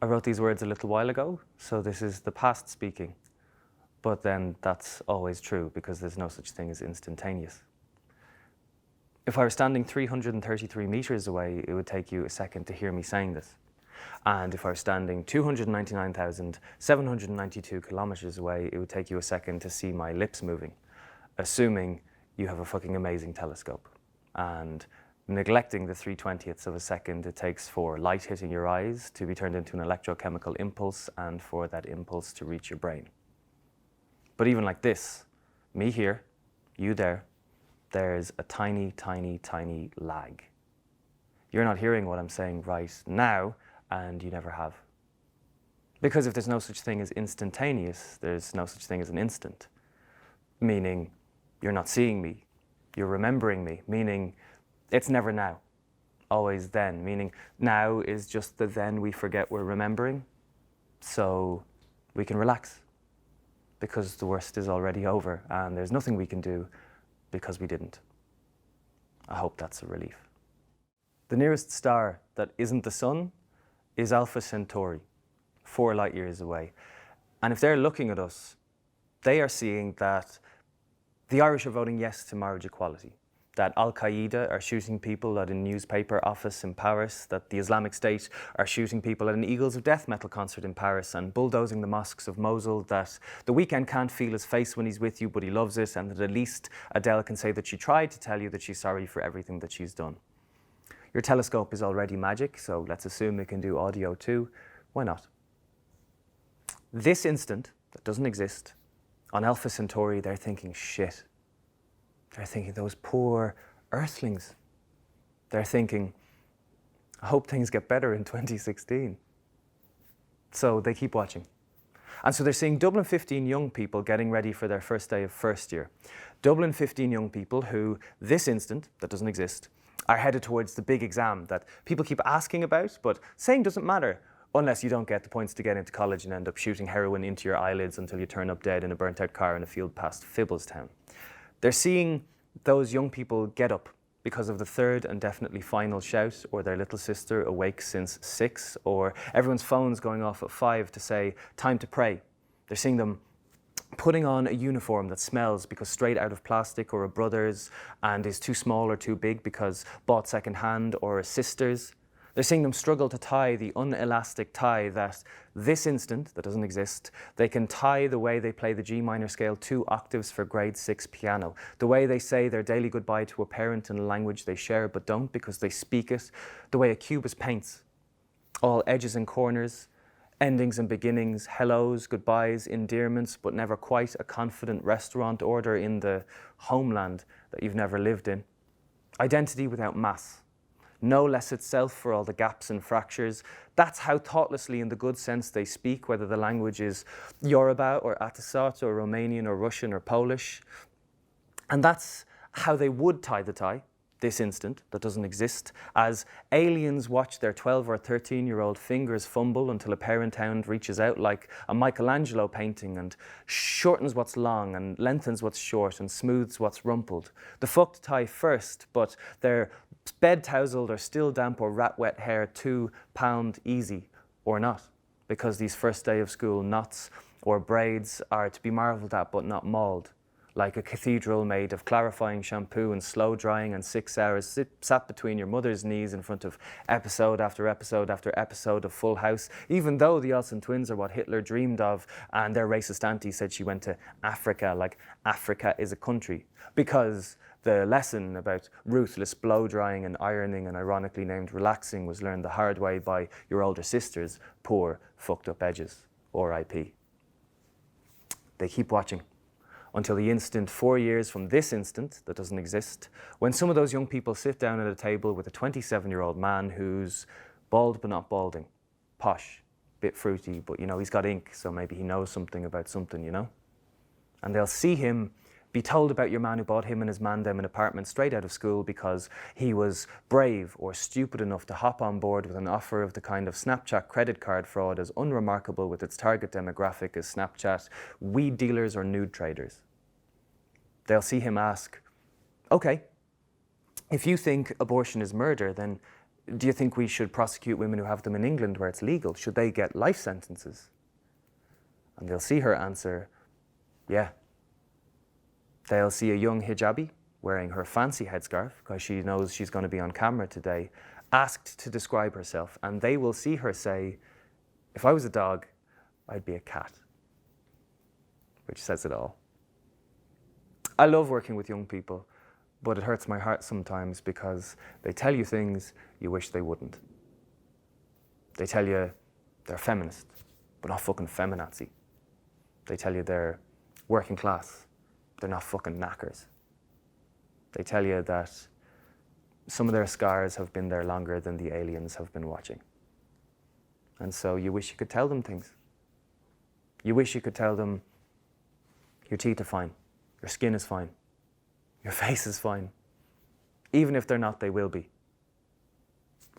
I wrote these words a little while ago, so this is the past speaking. But then that's always true because there's no such thing as instantaneous. If I were standing 333 meters away, it would take you a second to hear me saying this. And if I were standing 299,792 kilometers away, it would take you a second to see my lips moving, assuming you have a fucking amazing telescope. And neglecting the 3/20ths of a second it takes for light hitting your eyes to be turned into an electrochemical impulse and for that impulse to reach your brain. But even like this, me here, you there, there's a tiny, tiny, tiny lag. You're not hearing what I'm saying right now, and you never have. Because if there's no such thing as instantaneous, there's no such thing as an instant. Meaning, you're not seeing me, you're remembering me, meaning it's never now, always then, meaning now is just the then we forget we're remembering, so we can relax, because the worst is already over, and there's nothing we can do because we didn't. I hope that's a relief. The nearest star that isn't the sun is Alpha Centauri, 4 light years away. And if they're looking at us, they are seeing that the Irish are voting yes to marriage equality, that Al-Qaeda are shooting people at a newspaper office in Paris, that the Islamic State are shooting people at an Eagles of Death metal concert in Paris and bulldozing the mosques of Mosul, that the Weeknd can't feel his face when he's with you, but he loves it, and that at least Adele can say that she tried to tell you that she's sorry for everything that she's done. Your telescope is already magic, so let's assume it can do audio too. Why not? This instant, that doesn't exist, on Alpha Centauri, they're thinking, shit. They're thinking, those poor earthlings. They're thinking, I hope things get better in 2016. So they keep watching. And so they're seeing Dublin 15 young people getting ready for their first day of first year. Dublin 15 young people who, this instant, that doesn't exist, are headed towards the big exam that people keep asking about, but saying doesn't matter unless you don't get the points to get into college and end up shooting heroin into your eyelids until you turn up dead in a burnt-out car in a field past Fibblestown. They're seeing those young people get up because of the third and definitely final shout, or their little sister awake since 6, or everyone's phones going off at 5 to say, time to pray. They're seeing them putting on a uniform that smells because straight out of plastic, or a brother's, and is too small or too big because bought second hand, or a sister's. They're seeing them struggle to tie the unelastic tie that this instant, that doesn't exist, they can tie the way they play the G minor scale 2 octaves for grade 6 piano, the way they say their daily goodbye to a parent in a language they share but don't because they speak it, the way a cubist paints, all edges and corners, endings and beginnings, hellos, goodbyes, endearments, but never quite a confident restaurant order in the homeland that you've never lived in. Identity without mass. No less itself for all the gaps and fractures. That's how thoughtlessly, in the good sense, they speak, whether the language is Yoruba or Atasat or Romanian or Russian or Polish. And that's how they would tie the tie, this instant that doesn't exist, as aliens watch their 12 or 13-year-old fingers fumble until a parent hand reaches out like a Michelangelo painting and shortens what's long and lengthens what's short and smooths what's rumpled. The fucked tie first, but their bed tousled or still damp or rat wet hair 2 pound easy, or not, because these first day of school knots or braids are to be marvelled at but not mauled, like a cathedral made of clarifying shampoo and slow drying and 6 hours sat between your mother's knees in front of episode after episode after episode of Full House, even though the Olsen twins are what Hitler dreamed of and their racist auntie said she went to Africa, like Africa is a country, because the lesson about ruthless blow drying and ironing and ironically named relaxing was learned the hard way by your older sister's poor fucked up edges, R.I.P. They keep watching until the instant 4 years from this instant that doesn't exist, when some of those young people sit down at a table with a 27-year-old man who's bald but not balding, posh, bit fruity, but you know, he's got ink, so maybe he knows something about something, you know? And they'll see him be told about your man who bought him and his mandem an apartment straight out of school because he was brave or stupid enough to hop on board with an offer of the kind of Snapchat credit card fraud as unremarkable with its target demographic as Snapchat weed dealers or nude traders. They'll see him ask, okay, if you think abortion is murder, then Do you think we should prosecute women who have them in England where it's legal? Should they get life sentences? And they'll see her answer, yeah. They'll see a young hijabi wearing her fancy headscarf because she knows she's going to be on camera today, asked to describe herself, and they will see her say, if I was a dog, I'd be a cat, which says it all. I love working with young people, but it hurts my heart sometimes because they tell you things you wish they wouldn't. They tell you they're feminist, but not fucking feminazi. They tell you they're working class, they're not fucking knackers. They tell you that some of their scars have been there longer than the aliens have been watching. And so you wish you could tell them things. You wish you could tell them, your teeth are fine, your skin is fine, your face is fine. Even if they're not, they will be.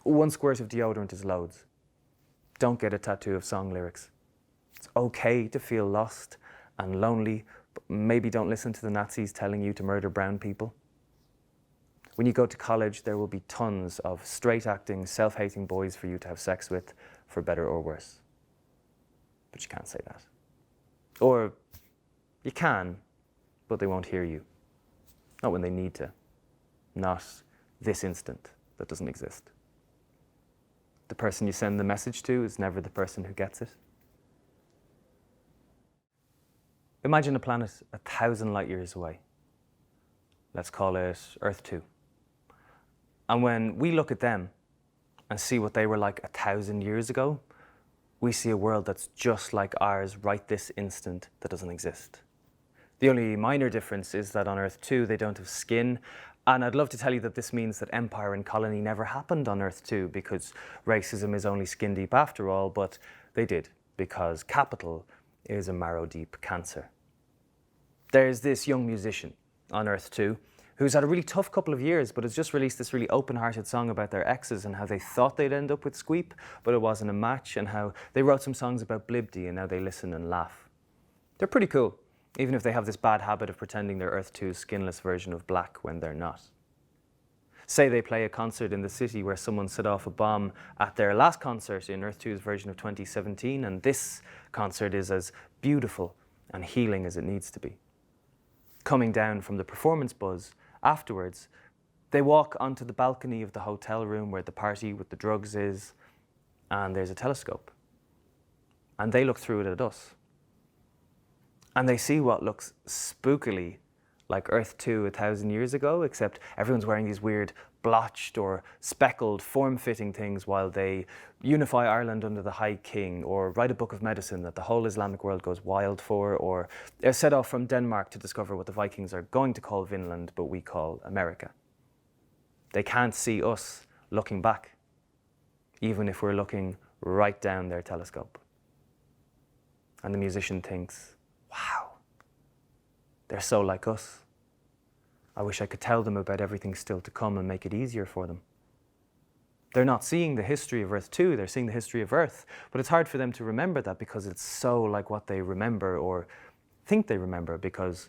1 squirt of deodorant is loads. Don't get a tattoo of song lyrics. It's okay to feel lost and lonely, but maybe don't listen to the Nazis telling you to murder brown people. When you go to college, there will be tons of straight-acting, self-hating boys for you to have sex with, for better or worse. But you can't say that. Or you can, but they won't hear you. Not when they need to. Not this instant that doesn't exist. The person you send the message to is never the person who gets it. Imagine a planet 1,000 light years away. Let's call it Earth 2. And when we look at them and see what they were like 1,000 years ago, we see a world that's just like ours right this instant that doesn't exist. The only minor difference is that on Earth 2 they don't have skin, and I'd love to tell you that this means that empire and colony never happened on Earth 2 because racism is only skin deep after all, but they did, because capital is a marrow deep cancer. There's this young musician on Earth 2 who's had a really tough couple of years, but has just released this really open-hearted song about their exes and how they thought they'd end up with Squeep, but it wasn't a match, and how they wrote some songs about Blibdy and now they listen and laugh. They're pretty cool, even if they have this bad habit of pretending they're Earth 2's skinless version of black when they're not. Say they play a concert in the city where someone set off a bomb at their last concert in Earth 2's version of 2017, and this concert is as beautiful and healing as it needs to be. Coming down from the performance buzz, afterwards, they walk onto the balcony of the hotel room where the party with the drugs is, and there's a telescope. And they look through it at us. And they see what looks spookily like Earth 2 1,000 years ago, except everyone's wearing these weird blotched or speckled form-fitting things while they unify Ireland under the High King, or write a book of medicine that the whole Islamic world goes wild for, or set off from Denmark to discover what the Vikings are going to call Vinland, but we call America. They can't see us looking back, even if we're looking right down their telescope. And the musician thinks, wow, they're so like us. I wish I could tell them about everything still to come and make it easier for them. They're not seeing the history of Earth 2, they're seeing the history of Earth, but it's hard for them to remember that because it's so like what they remember or think they remember, because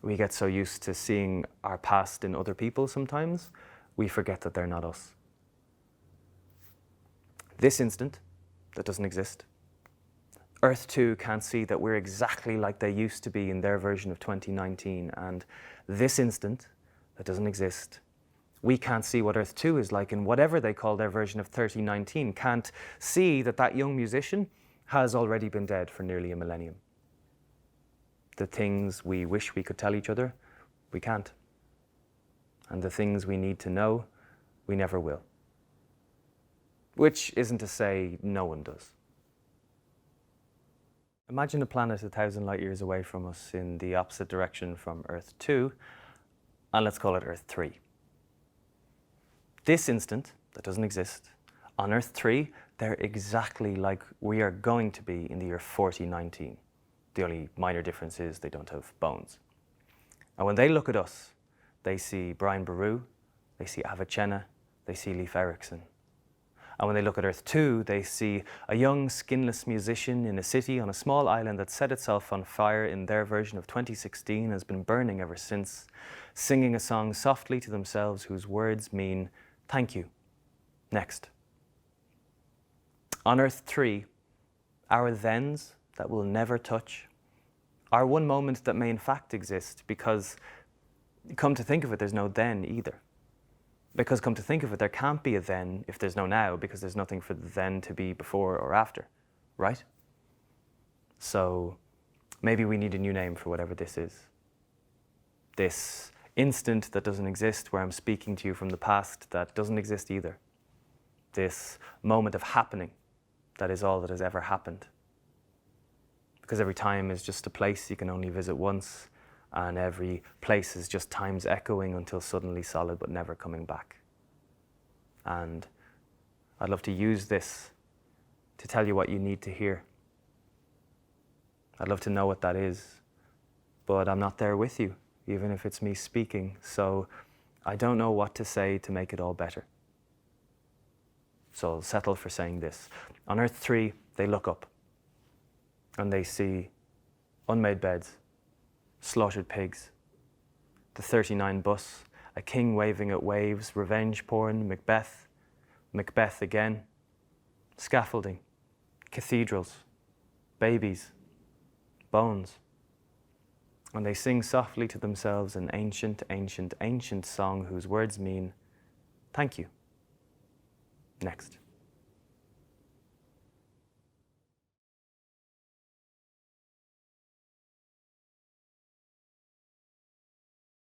we get so used to seeing our past in other people sometimes, we forget that they're not us. This instant, that doesn't exist. Earth 2 can't see that we're exactly like they used to be in their version of 2019, and this instant, that doesn't exist. We can't see what Earth 2 is like in whatever they call their version of 3019, can't see that that young musician has already been dead for nearly a millennium. The things we wish we could tell each other, we can't. And the things we need to know, we never will. Which isn't to say no one does. Imagine a planet 1,000 light years away from us in the opposite direction from Earth 2, and let's call it Earth 3. This instant, that doesn't exist, on Earth 3, they're exactly like we are going to be in the year 4019. The only minor difference is they don't have bones. And when they look at us, they see Brian Boru, they see Avicenna, they see Leif Erikson. And when they look at Earth 2, they see a young, skinless musician in a city on a small island that set itself on fire in their version of 2016 and has been burning ever since, singing a song softly to themselves whose words mean thank you Next. On Earth 3, our thens that we'll never touch are one moment that may in fact exist, because come to think of it, there's no then either. Because come to think of it, there can't be a then if there's no now, because there's nothing for the then to be before or after, right? So maybe we need a new name for whatever this is. This instant that doesn't exist, where I'm speaking to you from the past, that doesn't exist either. This moment of happening that is all that has ever happened. Because every time is just a place you can only visit once, and every place is just time's echoing until suddenly solid but never coming back. And I'd love to use this to tell you what you need to hear. I'd love to know what that is, but I'm not there with you, even if it's me speaking, so I don't know what to say to make it all better. So I'll settle for saying this. On Earth 3, they look up and they see unmade beds, slaughtered pigs, the 39 bus, a king waving at waves, revenge porn, Macbeth, Macbeth again, scaffolding, cathedrals, babies, bones. And they sing softly to themselves an ancient, ancient, ancient song whose words mean, thank you. Next.